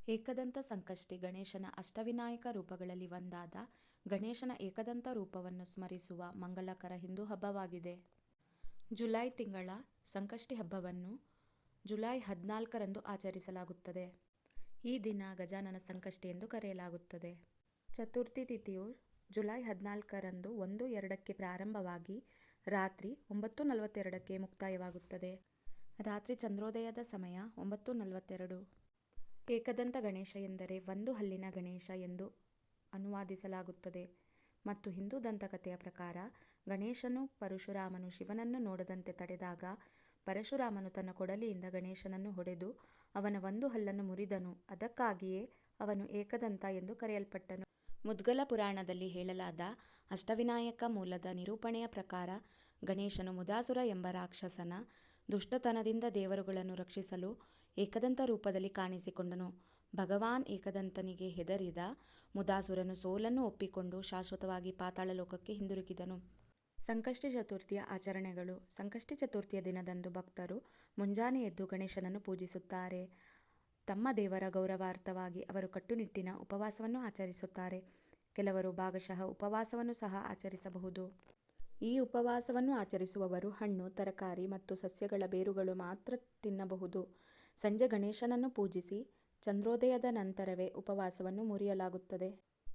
ಏಕದಂತ ಸಂಕಷ್ಟಿ ಗಣೇಶನ ಅಷ್ಟವಿನಾಯಕ ರೂಪಗಳಲ್ಲಿ ಒಂದಾದ ಗಣೇಶನ ಏಕದಂತ ರೂಪವನ್ನು ಸ್ಮರಿಸುವ ಮಂಗಳಕರ ಹಿಂದೂ ಹಬ್ಬವಾಗಿದೆ. ಜುಲೈ ತಿಂಗಳ ಸಂಕಷ್ಟಿ ಹಬ್ಬವನ್ನು ಜುಲೈ 14ರಂದು ಆಚರಿಸಲಾಗುತ್ತದೆ. ಈ ದಿನ ಗಜಾನನ ಸಂಕಷ್ಟಿ ಎಂದು ಕರೆಯಲಾಗುತ್ತದೆ. ಚತುರ್ಥಿ ತಿಥಿಯು ಜುಲೈ 14ರಂದು 1:02ಕ್ಕೆ ಪ್ರಾರಂಭವಾಗಿ ರಾತ್ರಿ 9:42ಕ್ಕೆ ಮುಕ್ತಾಯವಾಗುತ್ತದೆ. ರಾತ್ರಿ ಚಂದ್ರೋದಯದ ಸಮಯ 9:42. ಏಕದಂತ ಗಣೇಶ ಎಂದರೆ ಒಂದು ಹಲ್ಲಿನ ಗಣೇಶ ಎಂದು ಅನುವಾದಿಸಲಾಗುತ್ತದೆ ಮತ್ತು ಹಿಂದೂ ದಂತಕಥೆಯ ಪ್ರಕಾರ ಗಣೇಶನು ಪರಶುರಾಮನು ಶಿವನನ್ನು ನೋಡದಂತೆ ತಡೆದಾಗ ಪರಶುರಾಮನು ತನ್ನ ಕೊಡಲಿಯಿಂದ ಗಣೇಶನನ್ನು ಹೊಡೆದು ಅವನ ಒಂದು ಹಲ್ಲನ್ನು ಮುರಿದನು. ಅದಕ್ಕಾಗಿಯೇ ಅವನು ಏಕದಂತ ಎಂದು ಕರೆಯಲ್ಪಟ್ಟನು. ಮುದ್ಗಲ ಪುರಾಣದಲ್ಲಿ ಹೇಳಲಾದ ಅಷ್ಟವಿನಾಯಕ ಮೂಲದ ನಿರೂಪಣೆಯ ಪ್ರಕಾರ ಗಣೇಶನು ಮುದಾಸುರ ಎಂಬ ರಾಕ್ಷಸನ ದುಷ್ಟತನದಿಂದ ದೇವರುಗಳನ್ನು ರಕ್ಷಿಸಲು ಏಕದಂತ ರೂಪದಲ್ಲಿ ಕಾಣಿಸಿಕೊಂಡನು. ಭಗವಾನ್ ಏಕದಂತನಿಗೆ ಹೆದರಿದ ಮುದಾಸುರನು ಸೋಲನ್ನು ಒಪ್ಪಿಕೊಂಡು ಶಾಶ್ವತವಾಗಿ ಪಾತಾಳ ಲೋಕಕ್ಕೆ ಹಿಂದಿರುಗಿದನು. ಸಂಕಷ್ಟಿ ಚತುರ್ಥಿಯ ಆಚರಣೆಗಳು. ಸಂಕಷ್ಟಿ ಚತುರ್ಥಿಯ ದಿನದಂದು ಭಕ್ತರು ಮುಂಜಾನೆ ಎದ್ದು ಗಣೇಶನನ್ನು ಪೂಜಿಸುತ್ತಾರೆ. ತಮ್ಮ ದೇವರ ಗೌರವಾರ್ಥವಾಗಿ ಅವರು ಕಟ್ಟುನಿಟ್ಟಿನ ಉಪವಾಸವನ್ನು ಆಚರಿಸುತ್ತಾರೆ. ಕೆಲವರು ಭಾಗಶಃ ಉಪವಾಸವನ್ನು ಸಹ ಆಚರಿಸಬಹುದು. ಈ ಉಪವಾಸವನ್ನು ಆಚರಿಸುವವರು ಹಣ್ಣು, ತರಕಾರಿ ಮತ್ತು ಸಸ್ಯಗಳ ಬೇರುಗಳು ಮಾತ್ರ ತಿನ್ನಬಹುದು. ಸಂಜೆ ಗಣೇಶನನ್ನು ಪೂಜಿಸಿ ಚಂದ್ರೋದಯದ ನಂತರವೇ ಉಪವಾಸವನ್ನು ಮುರಿಯಲಾಗುತ್ತದೆ.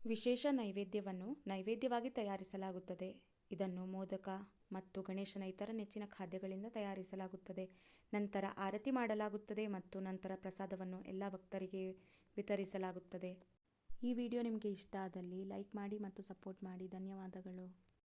ವಿಶೇಷ ನೈವೇದ್ಯವನ್ನು ನೈವೇದ್ಯವಾಗಿ ತಯಾರಿಸಲಾಗುತ್ತದೆ. ಇದನ್ನು ಮೋದಕ ಮತ್ತು ಗಣೇಶನ ಇತರ ನೆಚ್ಚಿನ ಖಾದ್ಯಗಳಿಂದ ತಯಾರಿಸಲಾಗುತ್ತದೆ. ನಂತರ ಆರತಿ ಮಾಡಲಾಗುತ್ತದೆ ಮತ್ತು ನಂತರ ಪ್ರಸಾದವನ್ನು ಎಲ್ಲ ಭಕ್ತರಿಗೆ ವಿತರಿಸಲಾಗುತ್ತದೆ. ಈ ವಿಡಿಯೋ ನಿಮಗೆ ಇಷ್ಟ ಆದಲ್ಲಿ ಲೈಕ್ ಮಾಡಿ ಮತ್ತು ಸಪೋರ್ಟ್ ಮಾಡಿ. ಧನ್ಯವಾದಗಳು.